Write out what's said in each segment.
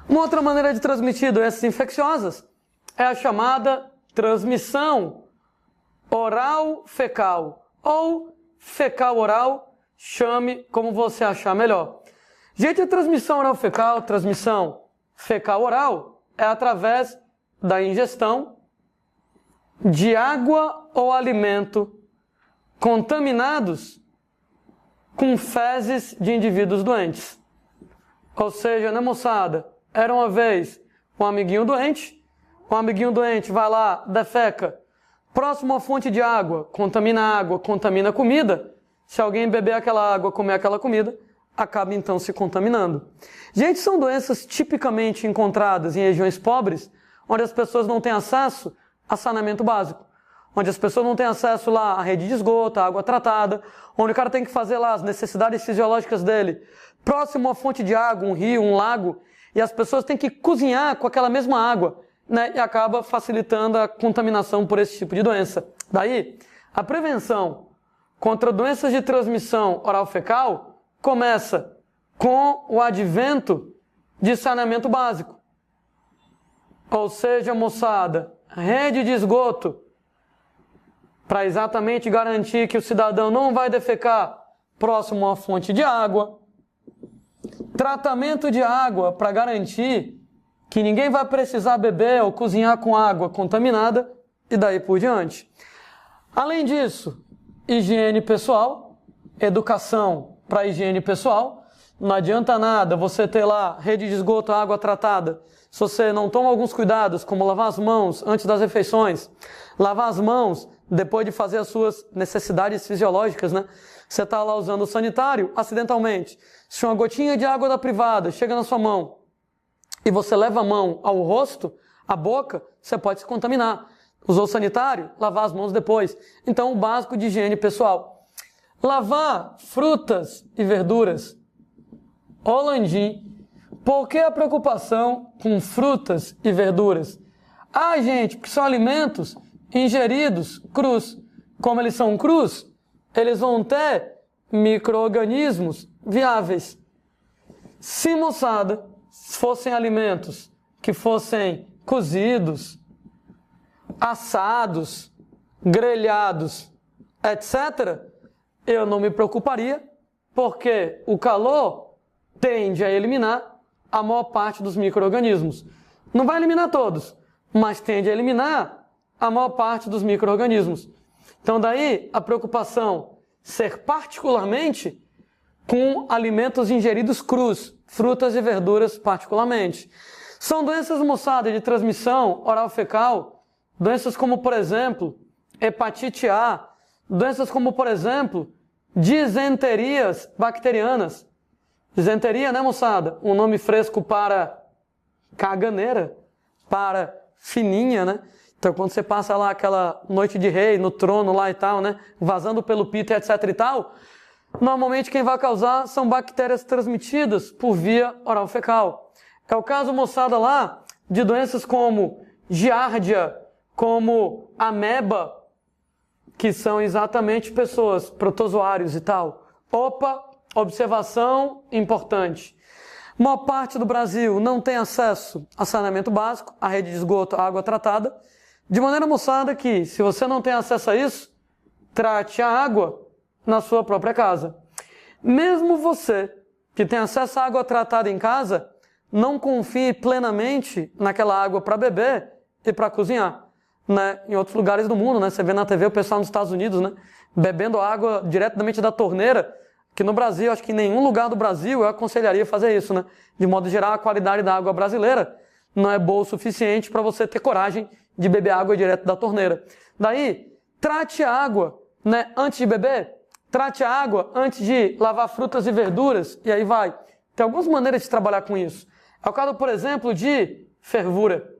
Uma outra maneira de transmitir doenças infecciosas é a chamada transmissão oral-fecal ou fecal-oral, chame como você achar melhor. Gente, a transmissão oral-fecal, transmissão fecal-oral é através da ingestão de água ou alimento contaminados com fezes de indivíduos doentes. Ou seja, né, moçada? Era uma vez um amiguinho doente vai lá, defeca, próximo à fonte de água, contamina a comida. Se alguém beber aquela água, comer aquela comida, acaba então se contaminando. Gente, são doenças tipicamente encontradas em regiões pobres, onde as pessoas não têm acesso a saneamento básico, onde as pessoas não têm acesso lá à rede de esgoto, à água tratada, onde o cara tem que fazer lá as necessidades fisiológicas dele, próximo à fonte de água, um rio, um lago, e as pessoas têm que cozinhar com aquela mesma água, né, e acaba facilitando a contaminação por esse tipo de doença. Daí, a prevenção contra doenças de transmissão oral-fecal começa com o advento de saneamento básico. Ou seja, moçada, rede de esgoto, para exatamente garantir que o cidadão não vai defecar próximo à fonte de água. Tratamento de água para garantir que ninguém vai precisar beber ou cozinhar com água contaminada e daí por diante. Além disso, higiene pessoal, educação para higiene pessoal. Não adianta nada você ter lá rede de esgoto, água tratada, se você não toma alguns cuidados, como lavar as mãos antes das refeições, lavar as mãos depois de fazer as suas necessidades fisiológicas, né? Você está lá usando o sanitário acidentalmente. Se uma gotinha de água da privada chega na sua mão e você leva a mão ao rosto, à boca, você pode se contaminar. Usou o sanitário? Lavar as mãos depois. Então, o básico de higiene pessoal. Lavar frutas e verduras. Ô Landim, por que a preocupação com frutas e verduras? Ah, gente, porque são alimentos ingeridos crus. Como eles são crus, eles vão ter micro-organismos viáveis. Se, moçada, fossem alimentos que fossem cozidos, assados, grelhados, etc., eu não me preocuparia, porque o calor tende a eliminar a maior parte dos micro-organismos. Não vai eliminar todos, mas tende a eliminar a maior parte dos micro-organismos. Então daí a preocupação ser particularmente com alimentos ingeridos crus, frutas e verduras particularmente. São doenças, moçada, de transmissão oral-fecal, doenças como, por exemplo, hepatite A, doenças como, por exemplo, disenterias bacterianas. Disenteria, né, moçada? Um nome fresco para caganeira, para fininha, né? Então, quando você passa lá aquela noite de rei, no trono lá e tal, né? Vazando pelo pito, etc e tal, normalmente quem vai causar são bactérias transmitidas por via oral-fecal. É o caso, moçada, lá de doenças como giardia, como ameba, que são exatamente pessoas, protozoários e tal. Opa, observação importante. A maior parte do Brasil não tem acesso a saneamento básico, a rede de esgoto, a água tratada. De maneira, moçada, que se você não tem acesso a isso, trate a água na sua própria casa. Mesmo você que tem acesso à água tratada em casa, não confie plenamente naquela água para beber e para cozinhar, né? Em outros lugares do mundo, né? Você vê na TV o pessoal nos Estados Unidos, né? Bebendo água diretamente da torneira, que no Brasil, acho que em nenhum lugar do Brasil eu aconselharia fazer isso, né? De modo geral, a qualidade da água brasileira não é boa o suficiente para você ter coragem de beber água direto da torneira. Daí, trate a água, né, antes de beber, trate a água antes de lavar frutas e verduras, e aí vai. Tem algumas maneiras de trabalhar com isso. É o caso, por exemplo, de fervura.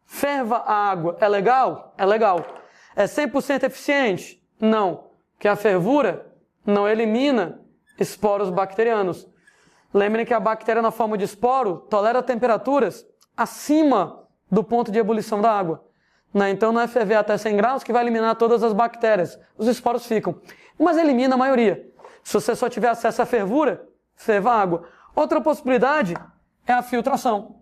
Ferva a água. É legal? É legal. É 100% eficiente? Não. Porque a fervura não elimina esporos bacterianos. Lembrem que a bactéria na forma de esporo tolera temperaturas acima do ponto de ebulição da água. Né? Então não é ferver até 100 graus que vai eliminar todas as bactérias. Os esporos ficam. Mas elimina a maioria. Se você só tiver acesso à fervura, ferva a água. Outra possibilidade é a filtração.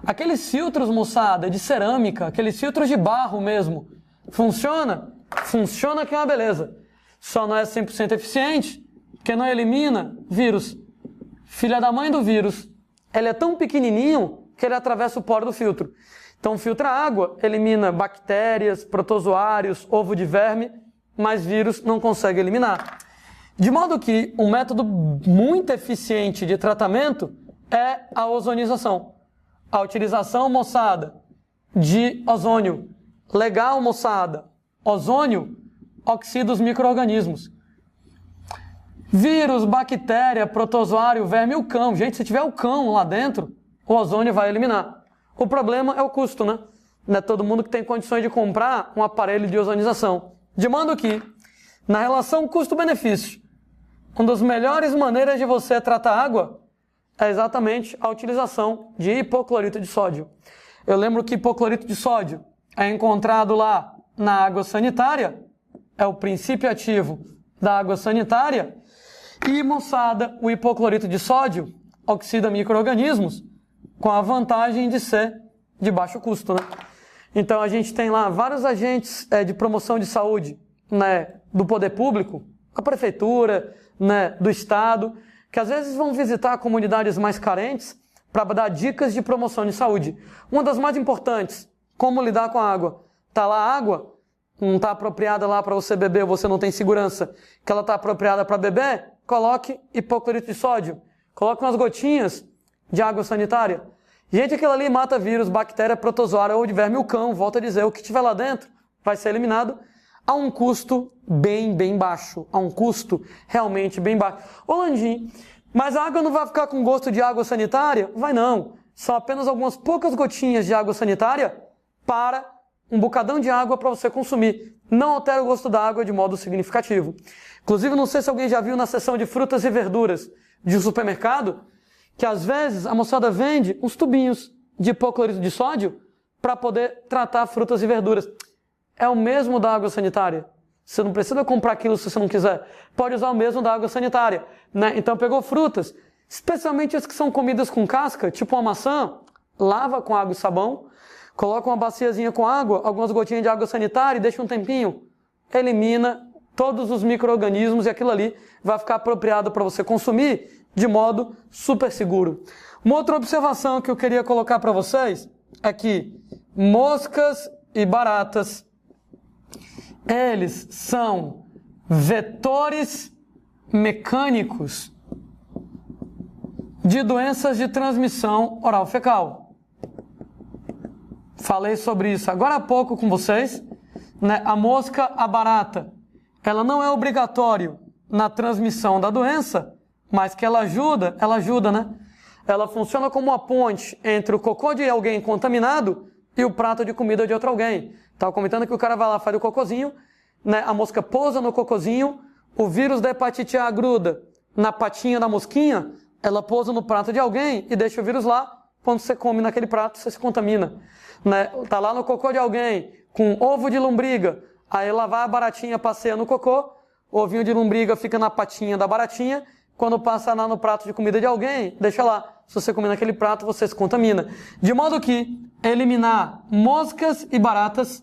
Aqueles filtros, moçada, de cerâmica, aqueles filtros de barro mesmo, funciona? Funciona que é uma beleza. Só não é 100% eficiente, porque não elimina vírus. Filha da mãe do vírus. Ele é tão pequenininho que ele atravessa o poro do filtro. Então filtra água, elimina bactérias, protozoários, ovo de verme, mas vírus não consegue eliminar. De modo que um método muito eficiente de tratamento é a ozonização. A utilização, moçada, de ozônio. Legal, moçada. Ozônio oxida os micro-organismos. Vírus, bactéria, protozoário, verme e o cão. Gente, se tiver o cão lá dentro, o ozônio vai eliminar. O problema é o custo, né? Não é todo mundo que tem condições de comprar um aparelho de ozonização. De modo que, na relação custo-benefício, uma das melhores maneiras de você tratar água é exatamente a utilização de hipoclorito de sódio. Eu lembro que hipoclorito de sódio é encontrado lá na água sanitária, é o princípio ativo da água sanitária, e, moçada, o hipoclorito de sódio oxida micro-organismos com a vantagem de ser de baixo custo, né? Então a gente tem lá vários agentes de promoção de saúde, né, do poder público, a prefeitura, né, do estado, que às vezes vão visitar comunidades mais carentes para dar dicas de promoção de saúde. Uma das mais importantes, como lidar com a água. Tá lá a água, não está apropriada lá para você beber, você não tem segurança que ela está apropriada para beber, coloque hipoclorito de sódio, coloque umas gotinhas de água sanitária. Gente, aquilo ali mata vírus, bactéria, protozoário ou de verme, o cão, volta a dizer, o que tiver lá dentro vai ser eliminado a um custo bem baixo, a um custo realmente bem baixo. Ô Landim, mas a água não vai ficar com gosto de água sanitária? Vai não, são apenas algumas poucas gotinhas de água sanitária para um bocadão de água para você consumir. Não altera o gosto da água de modo significativo. Inclusive, não sei se alguém já viu na seção de frutas e verduras de um supermercado, que às vezes a moçada vende uns tubinhos de hipoclorito de sódio para poder tratar frutas e verduras. É o mesmo da água sanitária. Você não precisa comprar aquilo se você não quiser. Pode usar o mesmo da água sanitária, né? Então pegou frutas, especialmente as que são comidas com casca, tipo uma maçã, lava com água e sabão, coloca uma baciazinha com água, algumas gotinhas de água sanitária e deixa um tempinho. Elimina todos os micro-organismos e aquilo ali vai ficar apropriado para você consumir de modo super seguro. Uma outra observação que eu queria colocar para vocês é que moscas e baratas, eles são vetores mecânicos de doenças de transmissão oral-fecal. Falei sobre isso agora há pouco com vocês, né? A mosca, a barata, ela não é obrigatório na transmissão da doença, mas que ela ajuda, né? Ela funciona como uma ponte entre o cocô de alguém contaminado e o prato de comida de outro alguém. Estava comentando que o cara vai lá, faz o cocôzinho, né? A mosca pousa no cocôzinho, o vírus da hepatite A gruda na patinha da mosquinha, ela pousa no prato de alguém e deixa o vírus lá. Quando você come naquele prato, você se contamina, né? Tá lá no cocô de alguém com ovo de lombriga, aí lá vai a baratinha, passeia no cocô, o ovinho de lombriga fica na patinha da baratinha, quando passa lá no prato de comida de alguém, deixa lá. Se você comer naquele prato, você se contamina. De modo que eliminar moscas e baratas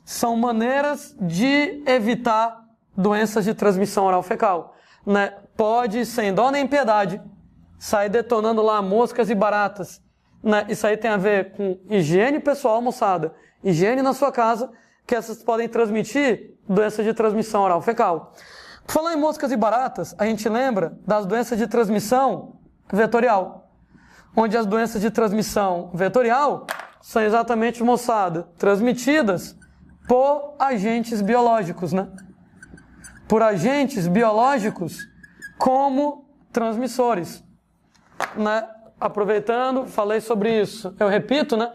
são maneiras de evitar doenças de transmissão oral-fecal, né? Pode, sem dó nem piedade, sair detonando lá moscas e baratas, né? Isso aí tem a ver com higiene pessoal, moçada. Higiene na sua casa, que essas podem transmitir doenças de transmissão oral-fecal. Por falar em moscas e baratas, a gente lembra das doenças de transmissão vetorial, onde as doenças de transmissão vetorial são exatamente, moçada, transmitidas por agentes biológicos, né? Por agentes biológicos como transmissores, né? Aproveitando, falei sobre isso, eu repito, né?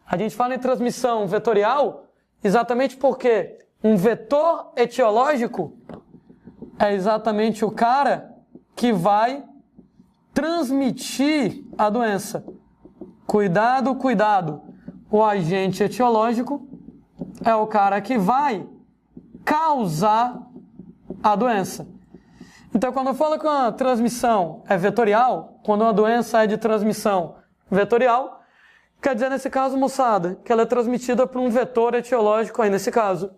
A gente fala em transmissão vetorial exatamente porque um vetor etiológico é exatamente o cara que vai transmitir a doença. Cuidado, cuidado. O agente etiológico é o cara que vai causar a doença. Então, quando eu falo que uma transmissão é vetorial, quando uma doença é de transmissão vetorial, Quer dizer, nesse caso, moçada, que ela é transmitida por um vetor etiológico aí nesse caso.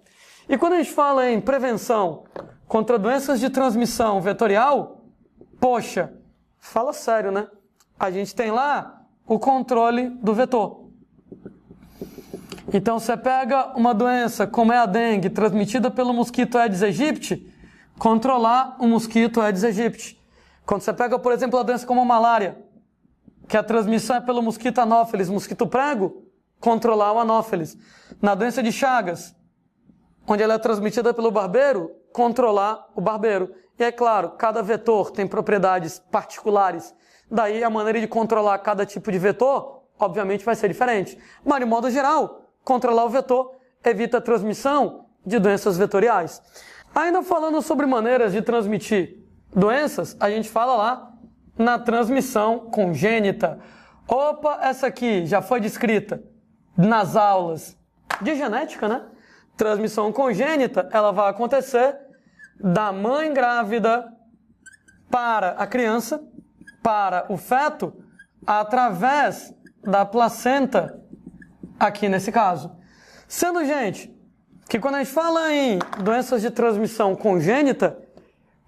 E quando a gente fala em prevenção contra doenças de transmissão vetorial, poxa, fala sério, né? A gente tem lá o controle do vetor. Então, você pega uma doença como é a dengue, transmitida pelo mosquito Aedes aegypti, controlar o mosquito Aedes aegypti. Quando você pega, por exemplo, a doença como a malária, que a transmissão é pelo mosquito anófeles, mosquito prego, controlar o anófeles. Na doença de Chagas, onde ela é transmitida pelo barbeiro, controlar o barbeiro. E é claro, cada vetor tem propriedades particulares. Daí a maneira de controlar cada tipo de vetor, obviamente, vai ser diferente. Mas, de modo geral, controlar o vetor evita a transmissão de doenças vetoriais. Ainda falando sobre maneiras de transmitir doenças, a gente fala lá na transmissão congênita. Opa, essa aqui já foi descrita nas aulas de genética, né? Transmissão congênita, ela vai acontecer da mãe grávida para a criança, para o feto, através da placenta, aqui nesse caso. Sendo, gente, que quando a gente fala em doenças de transmissão congênita,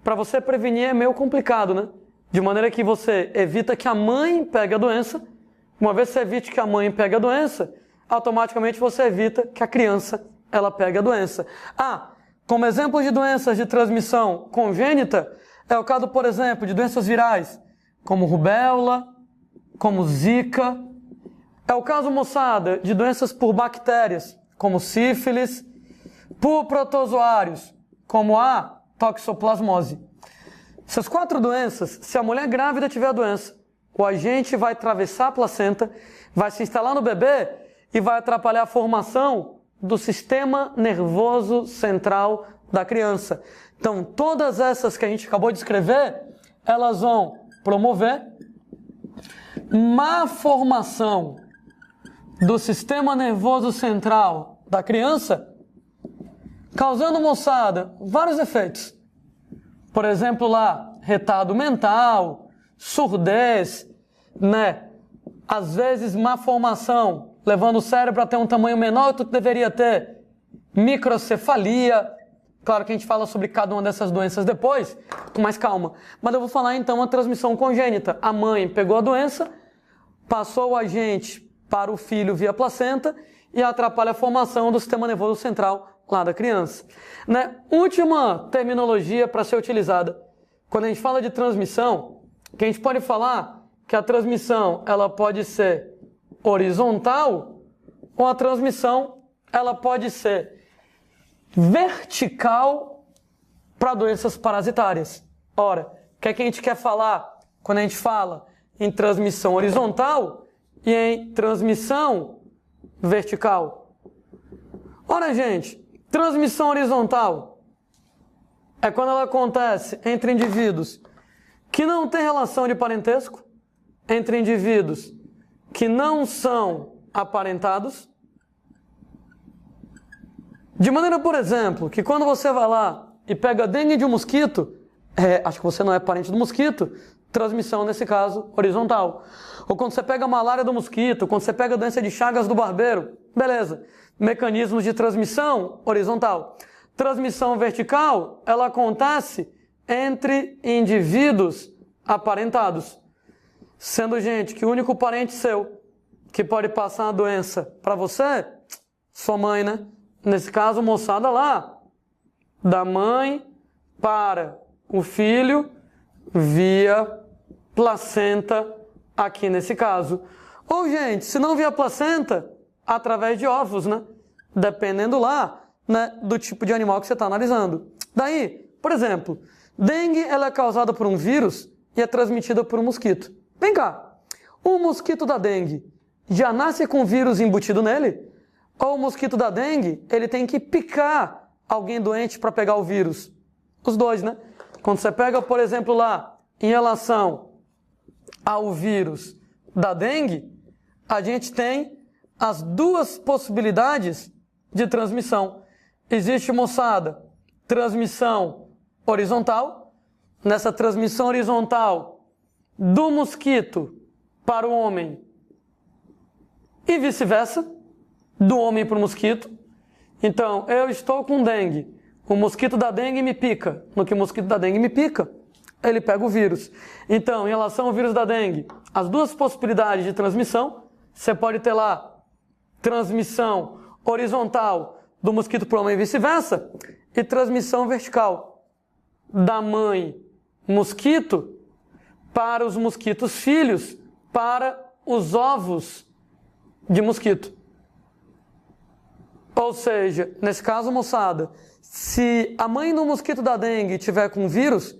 para você prevenir é meio complicado, né? De maneira que você evita que a mãe pegue a doença. Uma vez que você evite que a mãe pegue a doença, automaticamente você evita que a criança ela pegue a doença. Como exemplo de doenças de transmissão congênita, é o caso, por exemplo, de doenças virais, como rubéola, como zika. É o caso, moçada, de doenças por bactérias, como sífilis, por protozoários, como a toxoplasmose. Essas 4 doenças, se a mulher grávida tiver a doença, o agente vai atravessar a placenta, vai se instalar no bebê e vai atrapalhar a formação do sistema nervoso central da criança. Então, todas essas que a gente acabou de escrever, elas vão promover má formação do sistema nervoso central da criança, causando, moçada, vários efeitos. Por exemplo, lá, retardo mental, surdez, né? Às vezes, má formação, levando o cérebro a ter um tamanho menor do que deveria ter. Microcefalia. Claro que a gente fala sobre cada uma dessas doenças depois, com mais calma. Mas eu vou falar, então, a transmissão congênita. A mãe pegou a doença, passou o agente para o filho via placenta e atrapalha a formação do sistema nervoso central lá da criança. Né? Última terminologia para ser utilizada. Quando a gente fala de transmissão, que a gente pode falar que a transmissão ela pode ser horizontal ou a transmissão ela pode ser vertical para doenças parasitárias. Ora, o que é que a gente quer falar quando a gente fala em transmissão horizontal e em transmissão vertical? Ora, gente, transmissão horizontal é quando ela acontece entre indivíduos que não têm relação de parentesco, entre indivíduos que não são aparentados. De maneira, por exemplo, que quando você vai lá e pega dengue de um mosquito, acho que você não é parente do mosquito, transmissão, nesse caso, horizontal. Ou quando você pega a malária do mosquito, quando você pega a doença de Chagas do barbeiro, beleza. Mecanismos de transmissão horizontal. Transmissão vertical, ela acontece entre indivíduos aparentados. Sendo, gente, que o único parente seu que pode passar a doença para você, sua mãe, né? Nesse caso, moçada lá, da mãe para o filho via placenta, aqui nesse caso. Ou, gente, se não via placenta, através de ovos, né? Dependendo lá, né, do tipo de animal que você está analisando. Daí, por exemplo, dengue ela é causada por um vírus e é transmitida por um mosquito. Vem cá, o mosquito da dengue já nasce com vírus embutido nele? Ou o mosquito da dengue, ele tem que picar alguém doente para pegar o vírus? Os dois, né? Quando você pega, por exemplo, lá, em relação ao vírus da dengue, a gente tem as duas possibilidades de transmissão. Existe, moçada, transmissão horizontal. Nessa transmissão horizontal do mosquito para o homem, e vice-versa, do homem para o mosquito. Então, eu estou com dengue, o mosquito da dengue me pica. No que o mosquito da dengue me pica, ele pega o vírus. Então, em relação ao vírus da dengue, as duas possibilidades de transmissão, você pode ter lá transmissão horizontal do mosquito para o homem e vice-versa, e transmissão vertical da mãe mosquito para os mosquitos filhos, para os ovos de mosquito. Ou seja, nesse caso, moçada, se a mãe do mosquito da dengue tiver com vírus,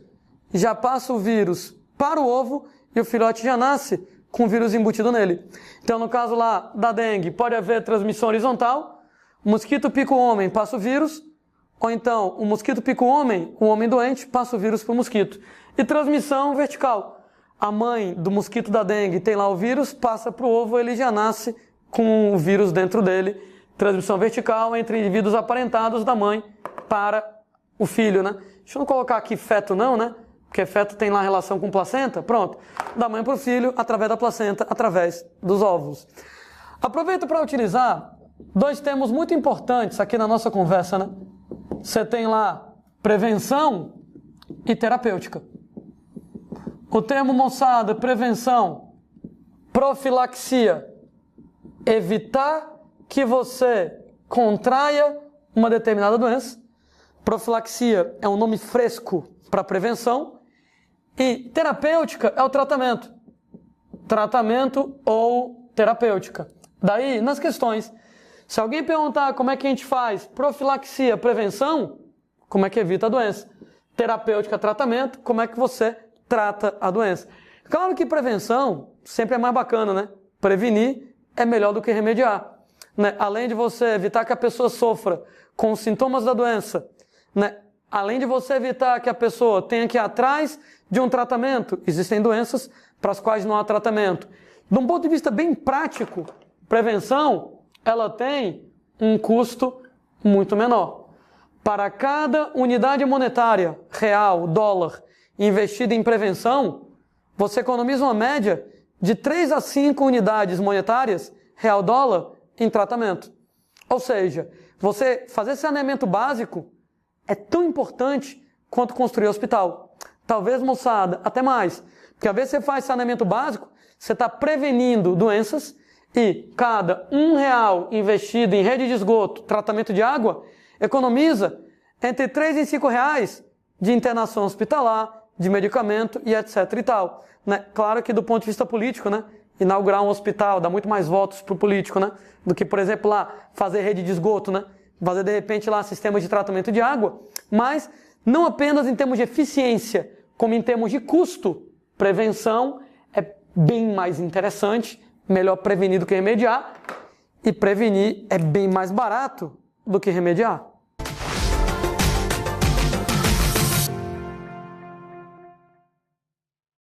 já passa o vírus para o ovo e o filhote já nasce com o vírus embutido nele. Então, no caso lá da dengue, pode haver transmissão horizontal, o mosquito pica o homem, passa o vírus, ou então o mosquito pica o homem doente, passa o vírus para o mosquito. E transmissão vertical. A mãe do mosquito da dengue tem lá o vírus, passa para o ovo, ele já nasce com o vírus dentro dele. Transmissão vertical entre indivíduos aparentados da mãe para o filho, né? Deixa eu não colocar aqui feto não, né? Porque feto tem lá relação com placenta. Pronto. Da mãe para o filho, através da placenta, através dos óvulos. Aproveito para utilizar dois termos muito importantes aqui na nossa conversa, né? Você tem lá prevenção e terapêutica. O termo, moçada, prevenção, profilaxia, evitar que você contraia uma determinada doença. Profilaxia é um nome fresco para prevenção. E terapêutica é o tratamento. Tratamento ou terapêutica. Daí, nas questões, se alguém perguntar como é que a gente faz profilaxia, prevenção, como é que evita a doença? Terapêutica, tratamento, como é que você trata a doença? Claro que prevenção sempre é mais bacana, né? Prevenir é melhor do que remediar. Né? Além de você evitar que a pessoa sofra com os sintomas da doença, né? Além de você evitar que a pessoa tenha que ir atrás de um tratamento, existem doenças para as quais não há tratamento. De um ponto de vista bem prático, prevenção, ela tem um custo muito menor. Para cada unidade monetária, real, dólar, investida em prevenção, você economiza uma média de 3 a 5 unidades monetárias, real, dólar, em tratamento. Ou seja, você fazer saneamento básico é tão importante quanto construir hospital. Talvez, moçada, até mais. Porque às vezes você faz saneamento básico, você está prevenindo doenças e cada R$1 investido em rede de esgoto, tratamento de água, economiza entre 3 e 5 reais de internação hospitalar, de medicamento e etc e tal. Né? Claro que do ponto de vista político, né? Inaugurar um hospital dá muito mais votos para o político, né? Do que, por exemplo, lá fazer rede de esgoto, né? Fazer, de repente, lá sistemas de tratamento de água. Mas não apenas em termos de eficiência, como em termos de custo. Prevenção é bem mais interessante, melhor prevenir do que remediar. E prevenir é bem mais barato do que remediar.